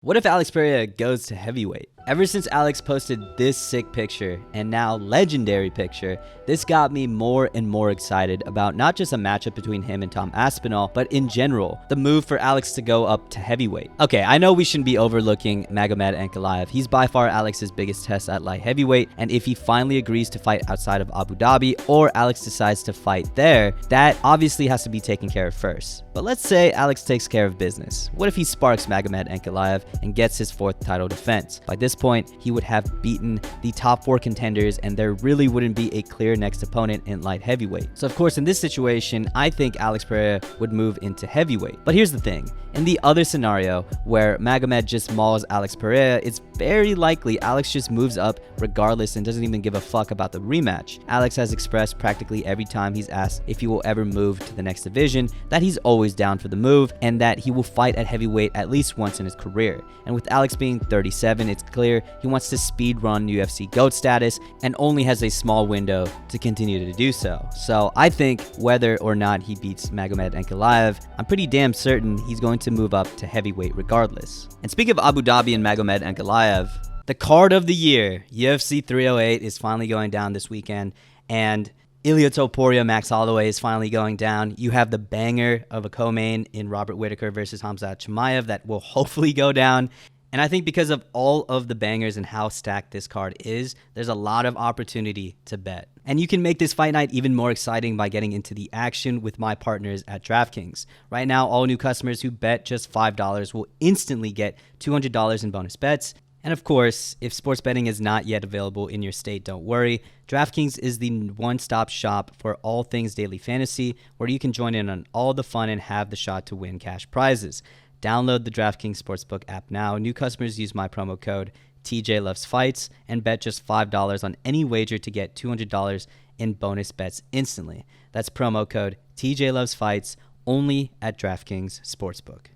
What if Alex Pereira goes to heavyweight? Ever since Alex posted this sick picture and now legendary picture, this got me more and more excited about not just a matchup between him and Tom Aspinall, but in general, the move for Alex to go up to heavyweight. Okay, I know we shouldn't be overlooking Magomed Ankalaev. He's by far Alex's biggest test at light heavyweight, and if he finally agrees to fight outside of Abu Dhabi or Alex decides to fight there, that obviously has to be taken care of first. But let's say Alex takes care of business. What if he sparks Magomed Ankalaev and gets his 4th title defense? By this point, he would have beaten the top 4 contenders and there really wouldn't be a clear next opponent in light heavyweight. So of course, in this situation, I think Alex Pereira would move into heavyweight. But here's the thing. In the other scenario where Magomed just mauls Alex Pereira, it's very likely Alex just moves up regardless and doesn't even give a fuck about the rematch. Alex has expressed practically every time he's asked if he will ever move to the next division that he's always down for the move and that he will fight at heavyweight at least once in his career. And with Alex being 37, it's clear he wants to speed run UFC GOAT status and only has a small window to continue to do so. So I think whether or not he beats Magomed Ankalaev, I'm pretty damn certain he's going to move up to heavyweight regardless. And speaking of Abu Dhabi and Magomed Ankalaev, the card of the year, UFC 308, is finally going down this weekend, and Ilia Topuria, Max Holloway is finally going down. You have the banger of a co-main in Robert Whittaker versus Khamzat Chimaev that will hopefully go down. And I think because of all of the bangers and how stacked this card is, there's a lot of opportunity to bet. And you can make this fight night even more exciting by getting into the action with my partners at DraftKings. Right now, all new customers who bet just $5 will instantly get $200 in bonus bets. And of course, if sports betting is not yet available in your state, don't worry. DraftKings is the one-stop shop for all things daily fantasy, where you can join in on all the fun and have the shot to win cash prizes. Download the DraftKings Sportsbook app now. New customers use my promo code TJLovesFights and bet just $5 on any wager to get $200 in bonus bets instantly. That's promo code TJLovesFights only at DraftKings Sportsbook.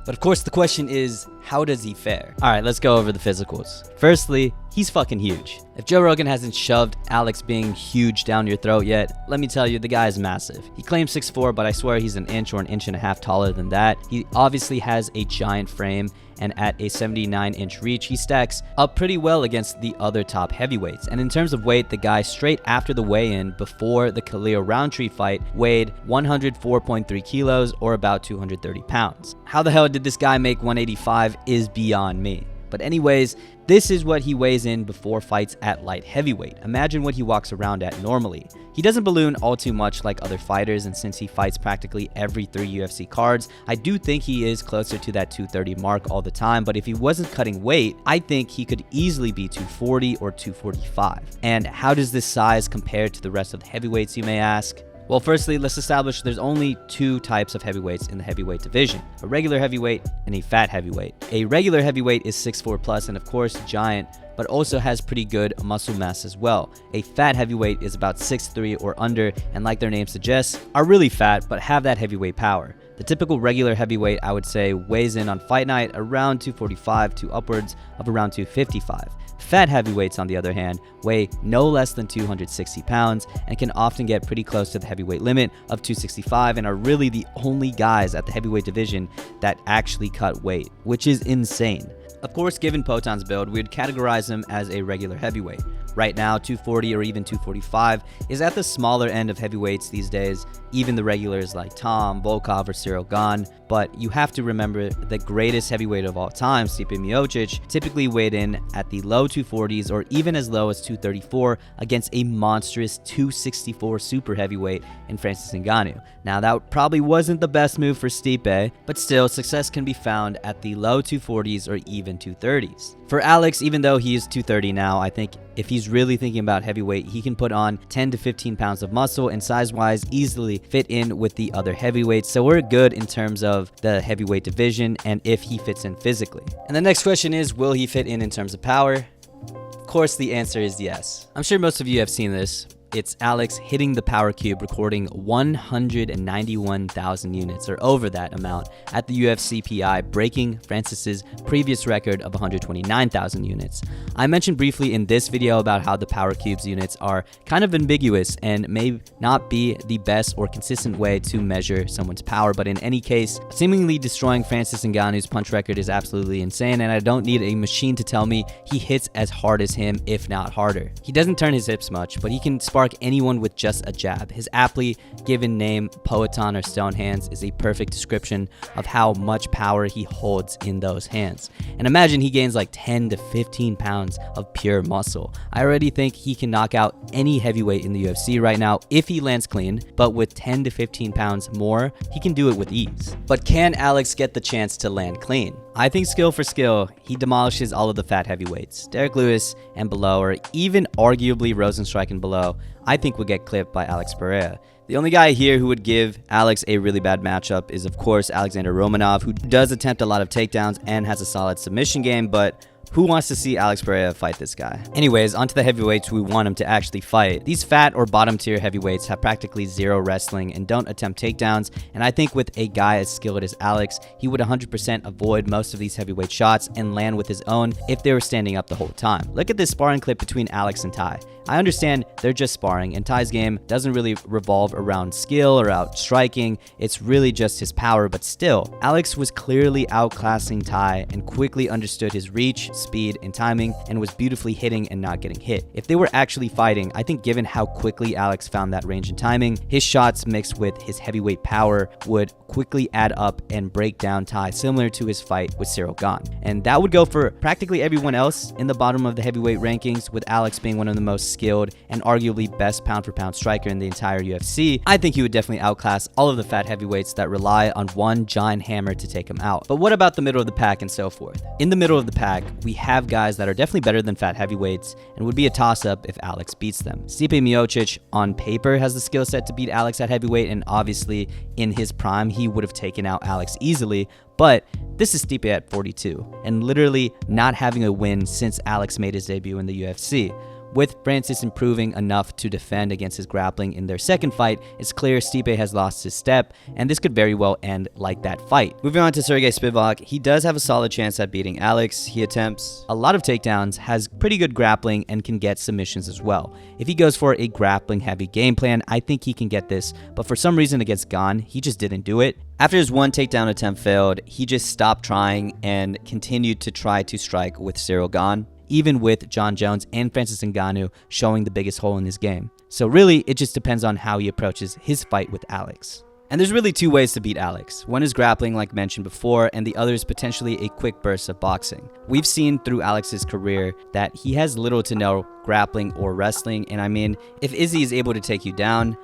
But of course, the question is, how does he fare? All right, let's go over the physicals. Firstly, he's fucking huge. If Joe Rogan hasn't shoved Alex being huge down your throat yet, let me tell you, the guy is massive. He claims 6'4", but I swear he's an inch or an inch and a half taller than that. He obviously has a giant frame, and at a 79-inch reach, he stacks up pretty well against the other top heavyweights. And in terms of weight, the guy straight after the weigh-in before the Khalil Roundtree fight weighed 104.3 kilos or about 230 pounds. How the hell did this guy make 185 is beyond me. But anyways, this is what he weighs in before fights at light heavyweight. Imagine what he walks around at normally. He doesn't balloon all too much like other fighters, and since he fights practically every 3 UFC cards, I do think he is closer to that 230 mark all the time. But if he wasn't cutting weight, I think he could easily be 240 or 245. And how does this size compare to the rest of the heavyweights, you may ask? Well, firstly, let's establish there's only 2 types of heavyweights in the heavyweight division, a regular heavyweight and a fat heavyweight. A regular heavyweight is 6'4 plus and of course giant, but also has pretty good muscle mass as well. A fat heavyweight is about 6'3 or under, and like their name suggests, are really fat but have that heavyweight power. The typical regular heavyweight, I would say, weighs in on fight night around 245 to upwards of around 255. Fat heavyweights, on the other hand, weigh no less than 260 pounds and can often get pretty close to the heavyweight limit of 265 and are really the only guys at the heavyweight division that actually cut weight, which is insane. Of course, given Potan's build, we'd categorize him as a regular heavyweight. Right now, 240 or even 245 is at the smaller end of heavyweights these days, even the regulars like Tom, Volkov, or Cyril Gane. But you have to remember the greatest heavyweight of all time, Stipe Miocic, typically weighed in at the low 240s or even as low as 234 against a monstrous 264 super heavyweight in Francis Ngannou. Now, that probably wasn't the best move for Stipe, but still, success can be found at the low 240s or even 230s. For Alex, even though he is 230 now, I think if he's really thinking about heavyweight, he can put on 10 to 15 pounds of muscle and size-wise easily fit in with the other heavyweights. So we're good in terms of the heavyweight division and if he fits in physically. And the next question is, will he fit in terms of power? Of course, the answer is yes. I'm sure most of you have seen this. It's Alex hitting the power cube, recording 191,000 units, or over that amount, at the UFC PI, breaking Francis's previous record of 129,000 units. I mentioned briefly in this video about how the power cube's units are kind of ambiguous and may not be the best or consistent way to measure someone's power, but in any case, seemingly destroying Francis Ngannou's punch record is absolutely insane, and I don't need a machine to tell me he hits as hard as him, if not harder. He doesn't turn his hips much, but he can spark anyone with just a jab. His aptly given name, Poeton or Stone Hands, is a perfect description of how much power he holds in those hands. And imagine he gains like 10 to 15 pounds of pure muscle. I already think he can knock out any heavyweight in the UFC right now if he lands clean, but with 10 to 15 pounds more, he can do it with ease. But can Alex get the chance to land clean? I think skill for skill, he demolishes all of the fat heavyweights. Derek Lewis and below, or even arguably Rosenstrike and below, I think would get clipped by Alex Pereira. The only guy here who would give Alex a really bad matchup is, of course, Alexander Romanov, who does attempt a lot of takedowns and has a solid submission game, but who wants to see Alex Pereira fight this guy? Anyways, onto the heavyweights we want him to actually fight. These fat or bottom tier heavyweights have practically zero wrestling and don't attempt takedowns, and I think with a guy as skilled as Alex, he would 100% avoid most of these heavyweight shots and land with his own if they were standing up the whole time. Look at this sparring clip between Alex and Ty. I understand they're just sparring, and Ty's game doesn't really revolve around skill or out striking. It's really just his power, but still, Alex was clearly outclassing Ty and quickly understood his reach, speed, and timing, and was beautifully hitting and not getting hit. If they were actually fighting, I think given how quickly Alex found that range and timing, his shots mixed with his heavyweight power would quickly add up and break down Ty, similar to his fight with Ciryl Gane. And that would go for practically everyone else in the bottom of the heavyweight rankings, with Alex being one of the most skilled and arguably best pound for pound striker in the entire UFC. I think he would definitely outclass all of the fat heavyweights that rely on one giant hammer to take him out. But what about the middle of the pack and so forth? In the middle of the pack, we have guys that are definitely better than fat heavyweights and would be a toss-up if Alex beats them. Stipe Miocic on paper has the skill set to beat Alex at heavyweight, and obviously in his prime he would have taken out Alex easily, but this is Stipe at 42 and literally not having a win since Alex made his debut in the UFC. With Francis improving enough to defend against his grappling in their second fight, it's clear Stipe has lost his step, and this could very well end like that fight. Moving on to Sergey Spivak, he does have a solid chance at beating Alex. He attempts a lot of takedowns, has pretty good grappling, and can get submissions as well. If he goes for a grappling-heavy game plan, I think he can get this, but for some reason against Gane, he just didn't do it. After his one takedown attempt failed, he just stopped trying and continued to try to strike with Ciryl Gane, even with John Jones and Francis Ngannou showing the biggest hole in his game. So really, it just depends on how he approaches his fight with Alex. And there's really two ways to beat Alex. One is grappling, like mentioned before, and the other is potentially a quick burst of boxing. We've seen through Alex's career that he has little to no grappling or wrestling, and I mean, if Izzy is able to take you down,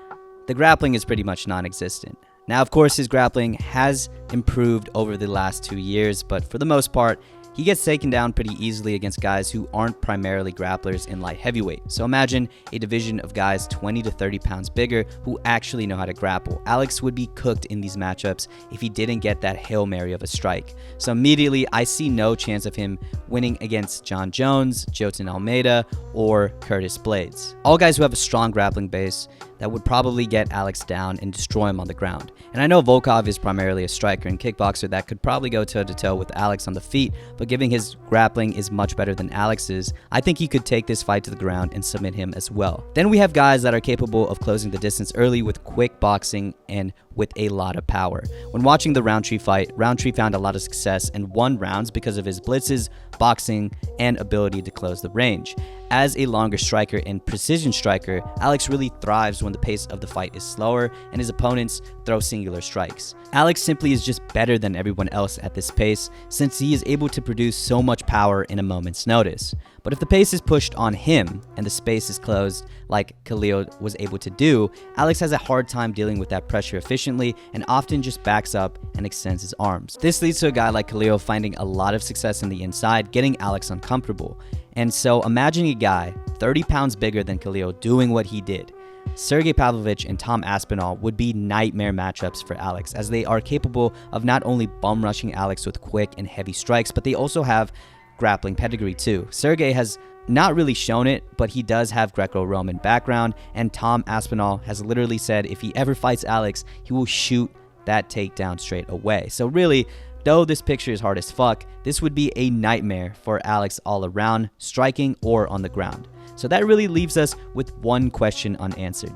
the grappling is pretty much non-existent. Now, of course, his grappling has improved over the last 2 years, but for the most part, he gets taken down pretty easily against guys who aren't primarily grapplers in light heavyweight. So imagine a division of guys 20 to 30 pounds bigger who actually know how to grapple. Alex would be cooked in these matchups if he didn't get that Hail Mary of a strike. So immediately, I see no chance of him winning against John Jones, Jotun Almeida, or Curtis Blades. All guys who have a strong grappling base that would probably get Alex down and destroy him on the ground. And I know Volkov is primarily a striker and kickboxer that could probably go toe-to-toe with Alex on the feet, but given his grappling is much better than Alex's, I think he could take this fight to the ground and submit him as well. Then we have guys that are capable of closing the distance early with quick boxing and with a lot of power. When watching the Roundtree fight, Roundtree found a lot of success and won rounds because of his blitzes, boxing, and ability to close the range. As a longer striker and precision striker, Alex really thrives when the pace of the fight is slower and his opponents throw singular strikes. Alex simply is just better than everyone else at this pace since he is able to produce so much power in a moment's notice. But if the pace is pushed on him and the space is closed like Khalil was able to do, Alex has a hard time dealing with that pressure efficiently and often just backs up and extends his arms. This leads to a guy like Khalil finding a lot of success in the inside, getting Alex uncomfortable. And so imagine a guy 30 pounds bigger than Khalil doing what he did. Sergey Pavlovich and Tom Aspinall would be nightmare matchups for Alex, as they are capable of not only bum rushing Alex with quick and heavy strikes, but they also have grappling pedigree too. Sergey has not really shown it, but he does have Greco-Roman background, and Tom Aspinall has literally said if he ever fights Alex, he will shoot that takedown straight away. So really, though this picture is hard as fuck, this would be a nightmare for Alex all around, striking or on the ground. So that really leaves us with one question unanswered.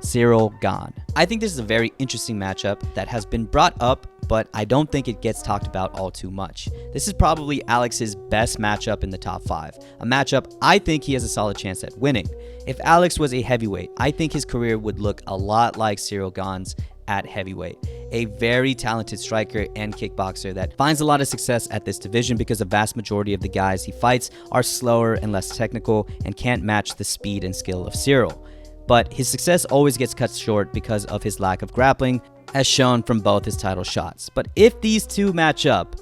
Ciryl Gane. I think this is a very interesting matchup that has been brought up, but I don't think it gets talked about all too much. This is probably Alex's best matchup in the top 5, a matchup I think he has a solid chance at winning. If Alex was a heavyweight, I think his career would look a lot like Ciryl Gane's at heavyweight. A very talented striker and kickboxer that finds a lot of success at this division because the vast majority of the guys he fights are slower and less technical and can't match the speed and skill of Ciryl. But his success always gets cut short because of his lack of grappling, as shown from both his title shots. But if these two match up,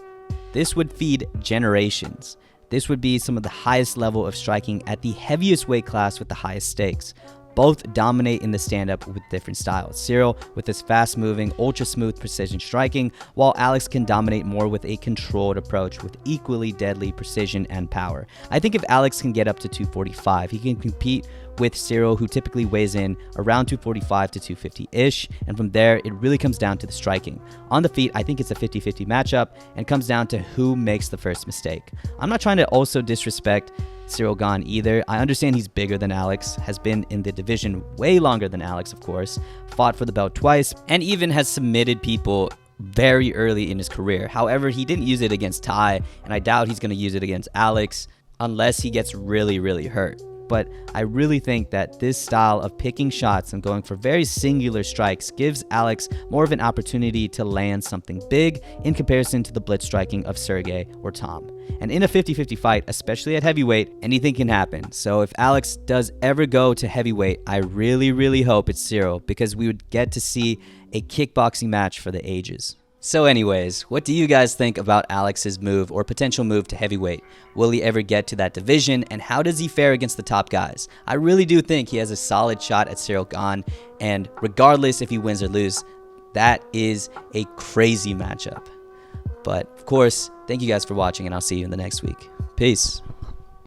this would feed generations. This would be some of the highest level of striking at the heaviest weight class with the highest stakes. Both dominate in the stand-up with different styles. Ciryl with his fast-moving, ultra-smooth precision striking, while Alex can dominate more with a controlled approach with equally deadly precision and power. I think if Alex can get up to 245, he can compete with Ciryl, who typically weighs in around 245 to 250-ish, and from there, it really comes down to the striking. On the feet, I think it's a 50-50 matchup, and comes down to who makes the first mistake. I'm not trying to also disrespect Ciryl Gane either. I understand he's bigger than Alex, has been in the division way longer than Alex, of course, fought for the belt twice, and even has submitted people very early in his career. However, he didn't use it against Ty, and I doubt he's going to use it against Alex unless he gets really, really hurt. But I really think that this style of picking shots and going for very singular strikes gives Alex more of an opportunity to land something big in comparison to the blitz striking of Sergey or Tom. And in a 50-50 fight, especially at heavyweight, anything can happen. So if Alex does ever go to heavyweight, I really, really hope it's Ciryl, because we would get to see a kickboxing match for the ages. So anyways, what do you guys think about Alex's move or potential move to heavyweight? Will he ever get to that division, and how does he fare against the top guys? I really do think he has a solid shot at Ciryl Gane, and regardless if he wins or loses, that is a crazy matchup. But of course, thank you guys for watching, and I'll see you in the next week. Peace.